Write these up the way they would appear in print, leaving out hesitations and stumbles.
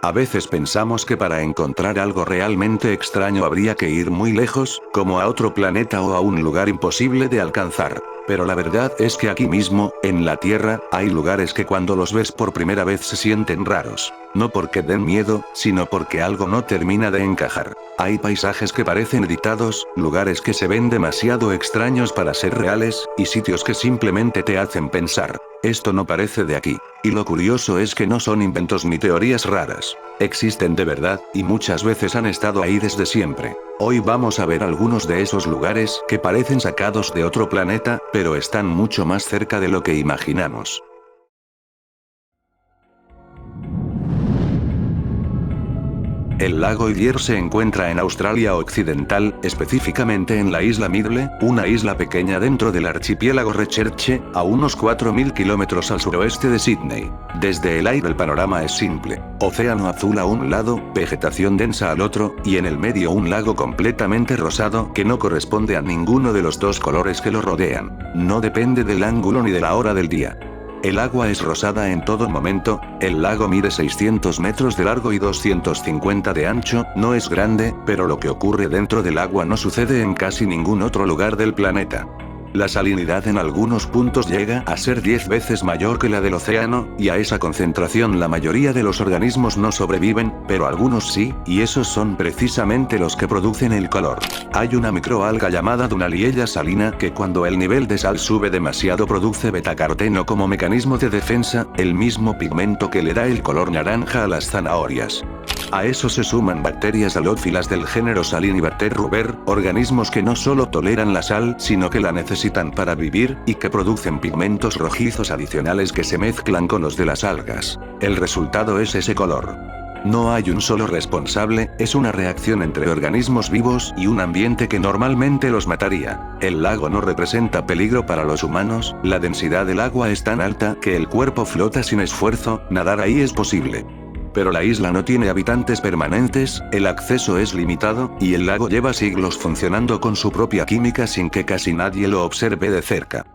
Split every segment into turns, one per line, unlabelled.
A veces pensamos que para encontrar algo realmente extraño habría que ir muy lejos, como a otro planeta o a un lugar imposible de alcanzar. Pero la verdad es que aquí mismo, en la Tierra, hay lugares que cuando los ves por primera vez se sienten raros. No porque den miedo, sino porque algo no termina de encajar. Hay paisajes que parecen editados, lugares que se ven demasiado extraños para ser reales, y sitios que simplemente te hacen pensar. Esto no parece de aquí. Y lo curioso es que no son inventos ni teorías raras. Existen de verdad, y muchas veces han estado ahí desde siempre. Hoy vamos a ver algunos de esos lugares que parecen sacados de otro planeta, pero están mucho más cerca de lo que imaginamos. El lago Illier se encuentra en Australia Occidental, específicamente en la isla Middle, una isla pequeña dentro del archipiélago Recherche, a unos 4.000 kilómetros al suroeste de Sídney. Desde el aire el panorama es simple. Océano azul a un lado, vegetación densa al otro, y en el medio un lago completamente rosado que no corresponde a ninguno de los dos colores que lo rodean. No depende del ángulo ni de la hora del día. El agua es rosada en todo momento, el lago mide 600 metros de largo y 250 de ancho, no es grande, pero lo que ocurre dentro del agua no sucede en casi ningún otro lugar del planeta. La salinidad en algunos puntos llega a ser 10 veces mayor que la del océano, y a esa concentración la mayoría de los organismos no sobreviven, pero algunos sí, y esos son precisamente los que producen el color. Hay una microalga llamada Dunaliella salina que cuando el nivel de sal sube demasiado produce betacaroteno como mecanismo de defensa, el mismo pigmento que le da el color naranja a las zanahorias. A eso se suman bacterias halófilas del género Salinibacter ruber, organismos que no solo toleran la sal, sino que la necesitan para vivir, y que producen pigmentos rojizos adicionales que se mezclan con los de las algas. El resultado es ese color. No hay un solo responsable, es una reacción entre organismos vivos y un ambiente que normalmente los mataría. El lago no representa peligro para los humanos, la densidad del agua es tan alta que el cuerpo flota sin esfuerzo, nadar ahí es posible. Pero la isla no tiene habitantes permanentes, el acceso es limitado, y el lago lleva siglos funcionando con su propia química sin que casi nadie lo observe de cerca.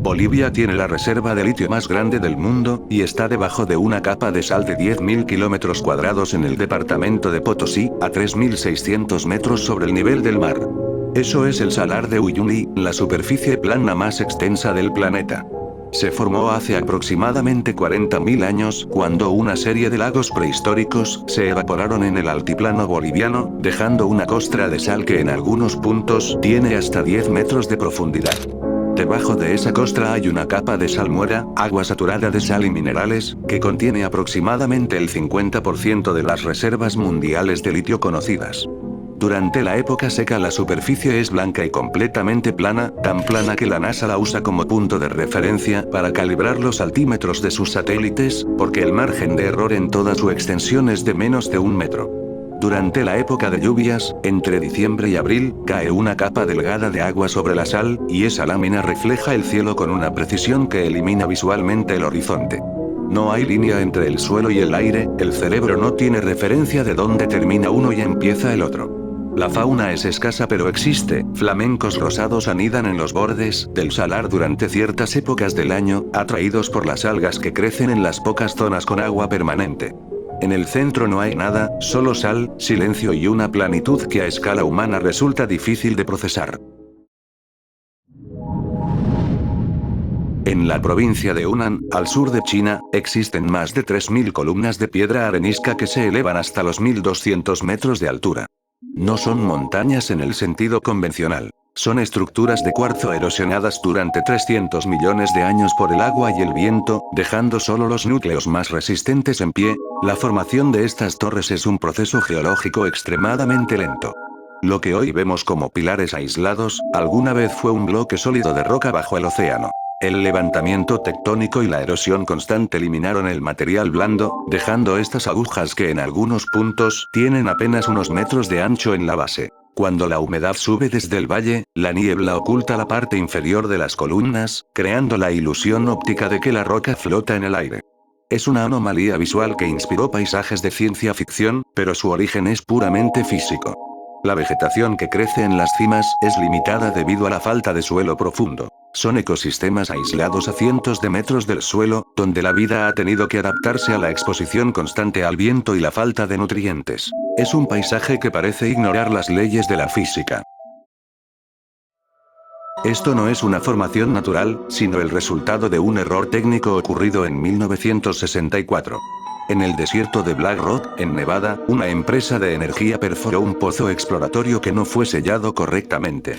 Bolivia tiene la reserva de litio más grande del mundo, y está debajo de una capa de sal de 10.000 kilómetros cuadrados en el departamento de Potosí, a 3.600 metros sobre el nivel del mar. Eso es el salar de Uyuni, la superficie plana más extensa del planeta. Se formó hace aproximadamente 40.000 años, cuando una serie de lagos prehistóricos se evaporaron en el altiplano boliviano, dejando una costra de sal que en algunos puntos tiene hasta 10 metros de profundidad. Debajo de esa costra hay una capa de salmuera, agua saturada de sal y minerales, que contiene aproximadamente el 50% de las reservas mundiales de litio conocidas. Durante la época seca la superficie es blanca y completamente plana, tan plana que la NASA la usa como punto de referencia para calibrar los altímetros de sus satélites, porque el margen de error en toda su extensión es de menos de 1 metro. Durante la época de lluvias, entre diciembre y abril, cae una capa delgada de agua sobre la sal, y esa lámina refleja el cielo con una precisión que elimina visualmente el horizonte. No hay línea entre el suelo y el aire, el cerebro no tiene referencia de dónde termina uno y empieza el otro. La fauna es escasa pero existe, flamencos rosados anidan en los bordes del salar durante ciertas épocas del año, atraídos por las algas que crecen en las pocas zonas con agua permanente. En el centro no hay nada, solo sal, silencio y una planitud que a escala humana resulta difícil de procesar. En la provincia de Hunan, al sur de China, existen más de 3.000 columnas de piedra arenisca que se elevan hasta los 1.200 metros de altura. No son montañas en el sentido convencional. Son estructuras de cuarzo erosionadas durante 300 millones de años por el agua y el viento, dejando solo los núcleos más resistentes en pie. La formación de estas torres es un proceso geológico extremadamente lento. Lo que hoy vemos como pilares aislados, alguna vez fue un bloque sólido de roca bajo el océano. El levantamiento tectónico y la erosión constante eliminaron el material blando, dejando estas agujas que en algunos puntos tienen apenas unos metros de ancho en la base. Cuando la humedad sube desde el valle, la niebla oculta la parte inferior de las columnas, creando la ilusión óptica de que la roca flota en el aire. Es una anomalía visual que inspiró paisajes de ciencia ficción, pero su origen es puramente físico. La vegetación que crece en las cimas es limitada debido a la falta de suelo profundo. Son ecosistemas aislados a cientos de metros del suelo, donde la vida ha tenido que adaptarse a la exposición constante al viento y la falta de nutrientes. Es un paisaje que parece ignorar las leyes de la física. Esto no es una formación natural, sino el resultado de un error técnico ocurrido en 1964. En el desierto de Black Rock, en Nevada, una empresa de energía perforó un pozo exploratorio que no fue sellado correctamente.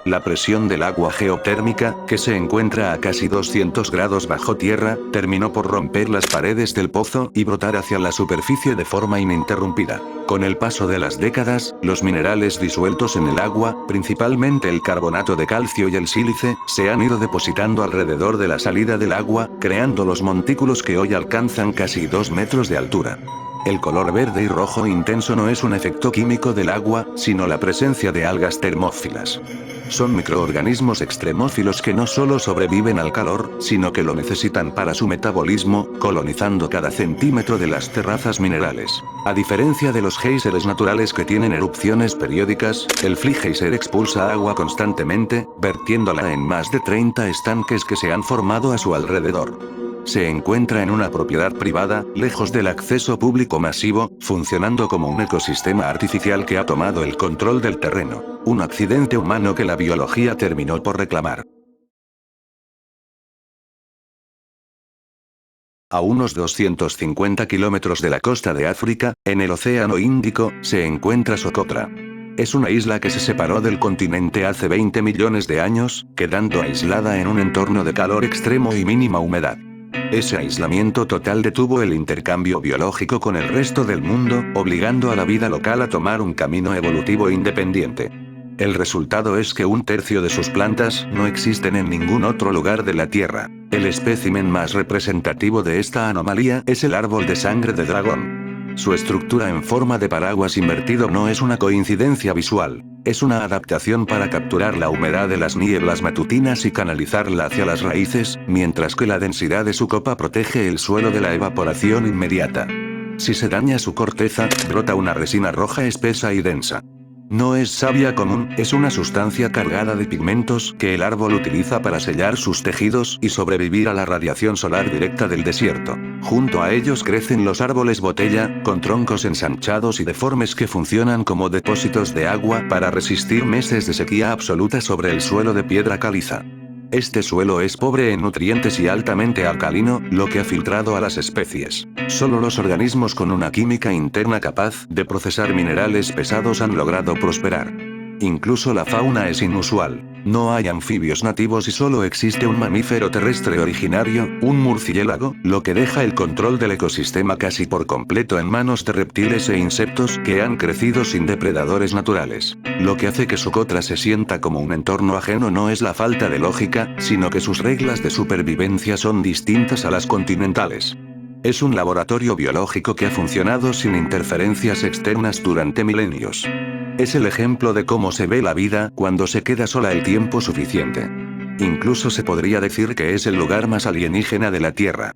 La presión del agua geotérmica, que se encuentra a casi 200 grados bajo tierra, terminó por romper las paredes del pozo y brotar hacia la superficie de forma ininterrumpida. Con el paso de las décadas, los minerales disueltos en el agua, principalmente el carbonato de calcio y el sílice, se han ido depositando alrededor de la salida del agua, creando los montículos que hoy alcanzan casi 2 metros de altura. El color verde y rojo intenso no es un efecto químico del agua, sino la presencia de algas termófilas. Son microorganismos extremófilos que no solo sobreviven al calor, sino que lo necesitan para su metabolismo, colonizando cada centímetro de las terrazas minerales. A diferencia de los géiseres naturales que tienen erupciones periódicas, el Flea Geyser expulsa agua constantemente, vertiéndola en más de 30 estanques que se han formado a su alrededor. Se encuentra en una propiedad privada, lejos del acceso público masivo, funcionando como un ecosistema artificial que ha tomado el control del terreno. Un accidente humano que la biología terminó por reclamar. A unos 250 kilómetros de la costa de África, en el Océano Índico, se encuentra Socotra. Es una isla que se separó del continente hace 20 millones de años, quedando aislada en un entorno de calor extremo y mínima humedad. Ese aislamiento total detuvo el intercambio biológico con el resto del mundo, obligando a la vida local a tomar un camino evolutivo independiente. El resultado es que un tercio de sus plantas no existen en ningún otro lugar de la Tierra. El espécimen más representativo de esta anomalía es el árbol de sangre de dragón. Su estructura en forma de paraguas invertido no es una coincidencia visual. Es una adaptación para capturar la humedad de las nieblas matutinas y canalizarla hacia las raíces, mientras que la densidad de su copa protege el suelo de la evaporación inmediata. Si se daña su corteza, brota una resina roja espesa y densa. No es savia común, es una sustancia cargada de pigmentos que el árbol utiliza para sellar sus tejidos y sobrevivir a la radiación solar directa del desierto. Junto a ellos crecen los árboles botella, con troncos ensanchados y deformes que funcionan como depósitos de agua para resistir meses de sequía absoluta sobre el suelo de piedra caliza. Este suelo es pobre en nutrientes y altamente alcalino, lo que ha filtrado a las especies. Solo los organismos con una química interna capaz de procesar minerales pesados han logrado prosperar. Incluso la fauna es inusual. No hay anfibios nativos y solo existe un mamífero terrestre originario, un murciélago, lo que deja el control del ecosistema casi por completo en manos de reptiles e insectos que han crecido sin depredadores naturales. Lo que hace que Socotra se sienta como un entorno ajeno no es la falta de lógica, sino que sus reglas de supervivencia son distintas a las continentales. Es un laboratorio biológico que ha funcionado sin interferencias externas durante milenios. Es el ejemplo de cómo se ve la vida cuando se queda sola el tiempo suficiente. Incluso se podría decir que es el lugar más alienígena de la Tierra.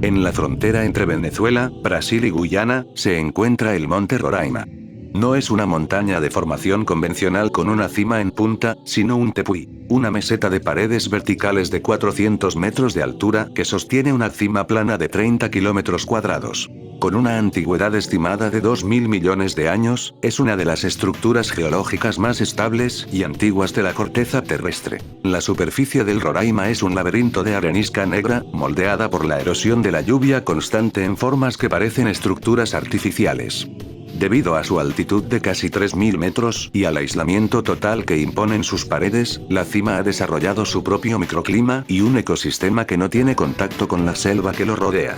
En la frontera entre Venezuela, Brasil y Guyana, se encuentra el Monte Roraima. No es una montaña de formación convencional con una cima en punta, sino un tepuy, una meseta de paredes verticales de 400 metros de altura que sostiene una cima plana de 30 kilómetros cuadrados. Con una antigüedad estimada de 2.000 millones de años, es una de las estructuras geológicas más estables y antiguas de la corteza terrestre. La superficie del Roraima es un laberinto de arenisca negra, moldeada por la erosión de la lluvia constante en formas que parecen estructuras artificiales. Debido a su altitud de casi 3.000 metros y al aislamiento total que imponen sus paredes, la cima ha desarrollado su propio microclima y un ecosistema que no tiene contacto con la selva que lo rodea.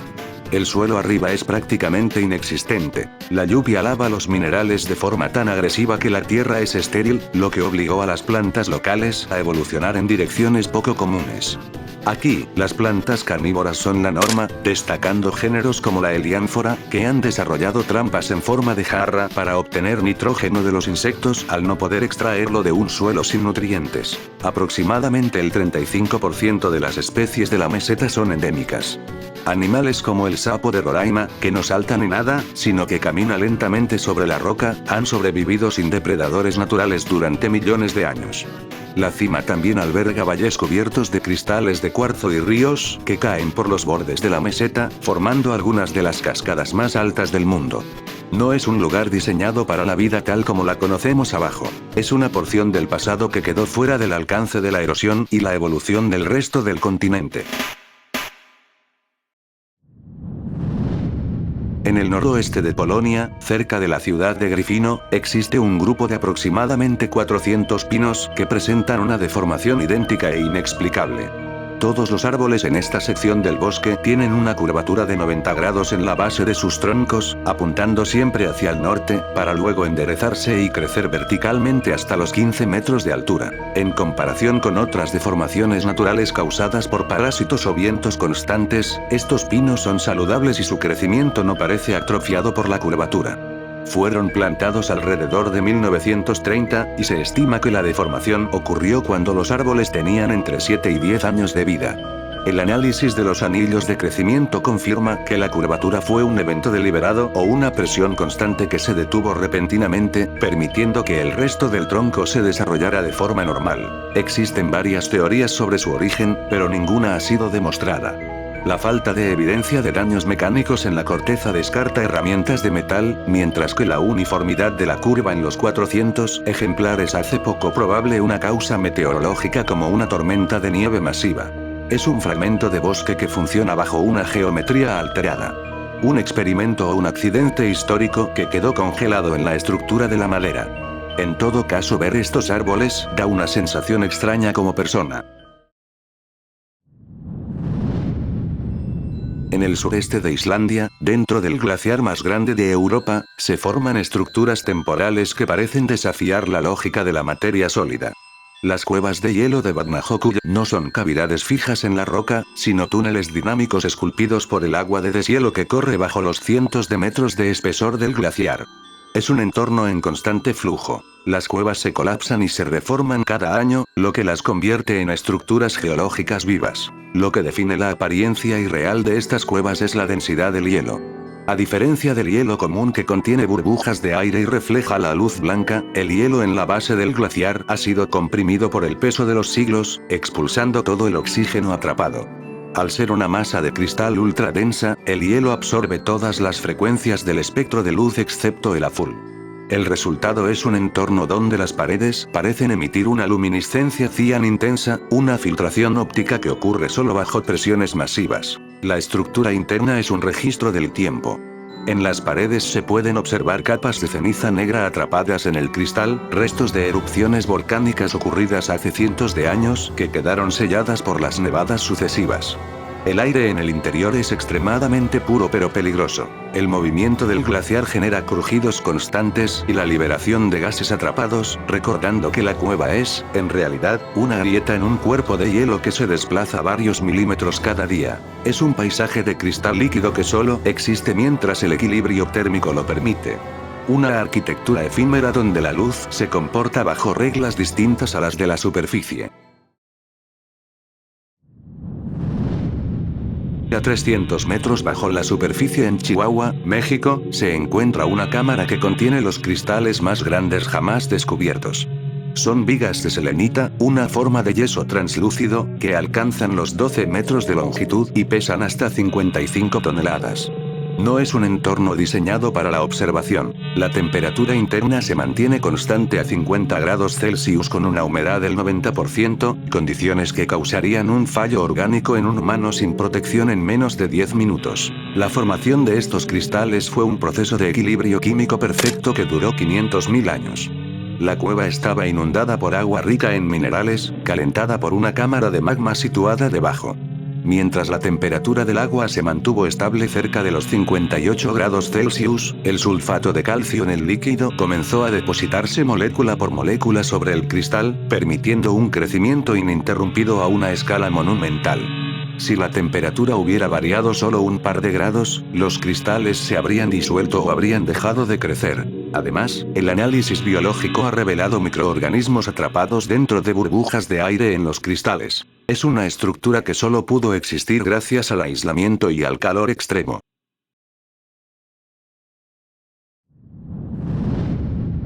El suelo arriba es prácticamente inexistente. La lluvia lava los minerales de forma tan agresiva que la tierra es estéril, lo que obligó a las plantas locales a evolucionar en direcciones poco comunes. Aquí, las plantas carnívoras son la norma, destacando géneros como la heliánfora, que han desarrollado trampas en forma de jarra para obtener nitrógeno de los insectos al no poder extraerlo de un suelo sin nutrientes. Aproximadamente el 35% de las especies de la meseta son endémicas. Animales como el sapo de Roraima, que no salta ni nada, sino que camina lentamente sobre la roca, han sobrevivido sin depredadores naturales durante millones de años. La cima también alberga valles cubiertos de cristales de cuarzo y ríos, que caen por los bordes de la meseta, formando algunas de las cascadas más altas del mundo. No es un lugar diseñado para la vida tal como la conocemos abajo. Es una porción del pasado que quedó fuera del alcance de la erosión y la evolución del resto del continente. En el noroeste de Polonia, cerca de la ciudad de Gryfino, existe un grupo de aproximadamente 400 pinos que presentan una deformación idéntica e inexplicable. Todos los árboles en esta sección del bosque tienen una curvatura de 90 grados en la base de sus troncos, apuntando siempre hacia el norte, para luego enderezarse y crecer verticalmente hasta los 15 metros de altura. En comparación con otras deformaciones naturales causadas por parásitos o vientos constantes, estos pinos son saludables y su crecimiento no parece atrofiado por la curvatura. Fueron plantados alrededor de 1930, y se estima que la deformación ocurrió cuando los árboles tenían entre 7 y 10 años de vida. El análisis de los anillos de crecimiento confirma que la curvatura fue un evento deliberado o una presión constante que se detuvo repentinamente, permitiendo que el resto del tronco se desarrollara de forma normal. Existen varias teorías sobre su origen, pero ninguna ha sido demostrada. La falta de evidencia de daños mecánicos en la corteza descarta herramientas de metal, mientras que la uniformidad de la curva en los 400 ejemplares hace poco probable una causa meteorológica como una tormenta de nieve masiva. Es un fragmento de bosque que funciona bajo una geometría alterada. Un experimento o un accidente histórico que quedó congelado en la estructura de la madera. En todo caso, ver estos árboles da una sensación extraña como persona. En el sureste de Islandia, dentro del glaciar más grande de Europa, se forman estructuras temporales que parecen desafiar la lógica de la materia sólida. Las cuevas de hielo de Vatnajökull no son cavidades fijas en la roca, sino túneles dinámicos esculpidos por el agua de deshielo que corre bajo los cientos de metros de espesor del glaciar. Es un entorno en constante flujo. Las cuevas se colapsan y se reforman cada año, lo que las convierte en estructuras geológicas vivas. Lo que define la apariencia irreal de estas cuevas es la densidad del hielo. A diferencia del hielo común que contiene burbujas de aire y refleja la luz blanca, el hielo en la base del glaciar ha sido comprimido por el peso de los siglos, expulsando todo el oxígeno atrapado. Al ser una masa de cristal ultra densa, el hielo absorbe todas las frecuencias del espectro de luz excepto el azul. El resultado es un entorno donde las paredes parecen emitir una luminiscencia cian intensa, una filtración óptica que ocurre solo bajo presiones masivas. La estructura interna es un registro del tiempo. En las paredes se pueden observar capas de ceniza negra atrapadas en el cristal, restos de erupciones volcánicas ocurridas hace cientos de años que quedaron selladas por las nevadas sucesivas. El aire en el interior es extremadamente puro pero peligroso. El movimiento del glaciar genera crujidos constantes y la liberación de gases atrapados, recordando que la cueva es, en realidad, una grieta en un cuerpo de hielo que se desplaza varios milímetros cada día. Es un paisaje de cristal líquido que solo existe mientras el equilibrio térmico lo permite. Una arquitectura efímera donde la luz se comporta bajo reglas distintas a las de la superficie. A 300 metros bajo la superficie en Chihuahua, México, se encuentra una cámara que contiene los cristales más grandes jamás descubiertos. Son vigas de selenita, una forma de yeso translúcido, que alcanzan los 12 metros de longitud y pesan hasta 55 toneladas. No es un entorno diseñado para la observación. La temperatura interna se mantiene constante a 50 grados Celsius con una humedad del 90%, condiciones que causarían un fallo orgánico en un humano sin protección en menos de 10 minutos. La formación de estos cristales fue un proceso de equilibrio químico perfecto que duró 500.000 años. La cueva estaba inundada por agua rica en minerales, calentada por una cámara de magma situada debajo. Mientras la temperatura del agua se mantuvo estable cerca de los 58 grados Celsius, el sulfato de calcio en el líquido comenzó a depositarse molécula por molécula sobre el cristal, permitiendo un crecimiento ininterrumpido a una escala monumental. Si la temperatura hubiera variado solo un par de grados, los cristales se habrían disuelto o habrían dejado de crecer. Además, el análisis biológico ha revelado microorganismos atrapados dentro de burbujas de aire en los cristales. Es una estructura que solo pudo existir gracias al aislamiento y al calor extremo.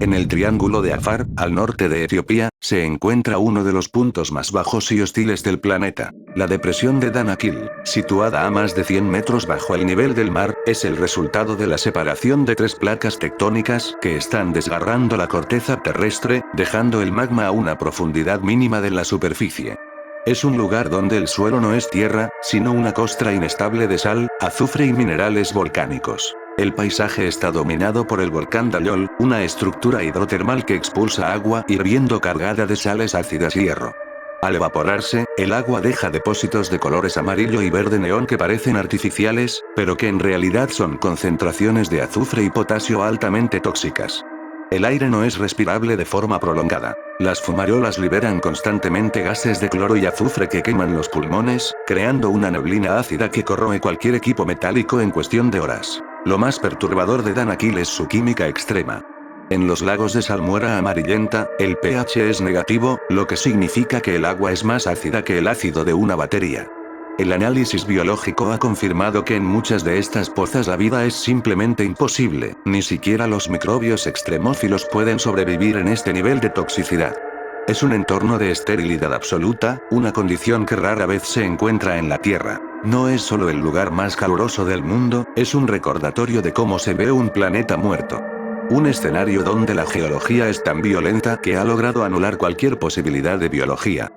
En el Triángulo de Afar, al norte de Etiopía, se encuentra uno de los puntos más bajos y hostiles del planeta. La depresión de Danakil, situada a más de 100 metros bajo el nivel del mar, es el resultado de la separación de 3 placas tectónicas que están desgarrando la corteza terrestre, dejando el magma a una profundidad mínima de la superficie. Es un lugar donde el suelo no es tierra, sino una costra inestable de sal, azufre y minerales volcánicos. El paisaje está dominado por el volcán Dayol, una estructura hidrotermal que expulsa agua hirviendo cargada de sales ácidas y hierro. Al evaporarse, el agua deja depósitos de colores amarillo y verde neón que parecen artificiales, pero que en realidad son concentraciones de azufre y potasio altamente tóxicas. El aire no es respirable de forma prolongada. Las fumarolas liberan constantemente gases de cloro y azufre que queman los pulmones, creando una neblina ácida que corroe cualquier equipo metálico en cuestión de horas. Lo más perturbador de Danakil es su química extrema. En los lagos de salmuera amarillenta, el pH es negativo, lo que significa que el agua es más ácida que el ácido de una batería. El análisis biológico ha confirmado que en muchas de estas pozas la vida es simplemente imposible, ni siquiera los microbios extremófilos pueden sobrevivir en este nivel de toxicidad. Es un entorno de esterilidad absoluta, una condición que rara vez se encuentra en la Tierra. No es solo el lugar más caluroso del mundo, es un recordatorio de cómo se ve un planeta muerto. Un escenario donde la geología es tan violenta que ha logrado anular cualquier posibilidad de biología.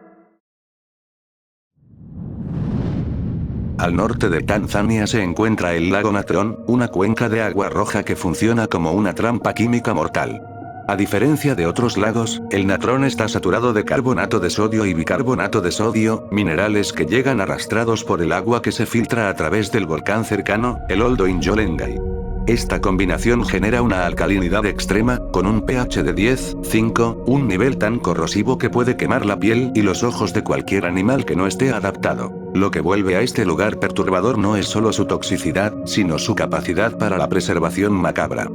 Al norte de Tanzania se encuentra el lago Natron, una cuenca de agua roja que funciona como una trampa química mortal. A diferencia de otros lagos, el Natron está saturado de carbonato de sodio y bicarbonato de sodio, minerales que llegan arrastrados por el agua que se filtra a través del volcán cercano, el Oldo Injolengai. Esta combinación genera una alcalinidad extrema, con un pH de 10,5, un nivel tan corrosivo que puede quemar la piel y los ojos de cualquier animal que no esté adaptado. Lo que vuelve a este lugar perturbador no es solo su toxicidad, sino su capacidad para la preservación macabra.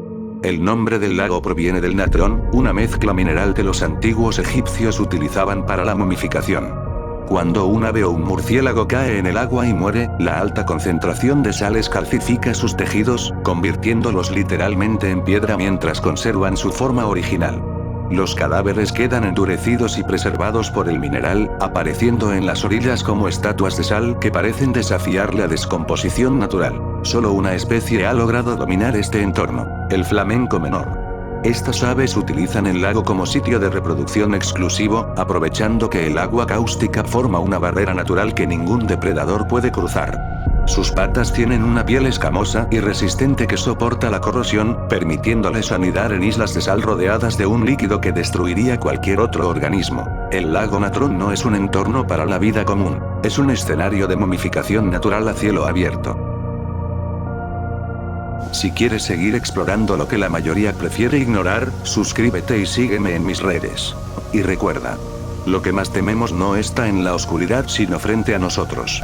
El nombre del lago proviene del natrón, una mezcla mineral que los antiguos egipcios utilizaban para la momificación. Cuando un ave o un murciélago cae en el agua y muere, la alta concentración de sales calcifica sus tejidos, convirtiéndolos literalmente en piedra mientras conservan su forma original. Los cadáveres quedan endurecidos y preservados por el mineral, apareciendo en las orillas como estatuas de sal que parecen desafiar la descomposición natural. Solo una especie ha logrado dominar este entorno, el flamenco menor. Estas aves utilizan el lago como sitio de reproducción exclusivo, aprovechando que el agua cáustica forma una barrera natural que ningún depredador puede cruzar. Sus patas tienen una piel escamosa y resistente que soporta la corrosión, permitiéndoles anidar en islas de sal rodeadas de un líquido que destruiría cualquier otro organismo. El lago Natron no es un entorno para la vida común, es un escenario de momificación natural a cielo abierto. Si quieres seguir explorando lo que la mayoría prefiere ignorar, suscríbete y sígueme en mis redes. Y recuerda, lo que más tememos no está en la oscuridad sino frente a nosotros.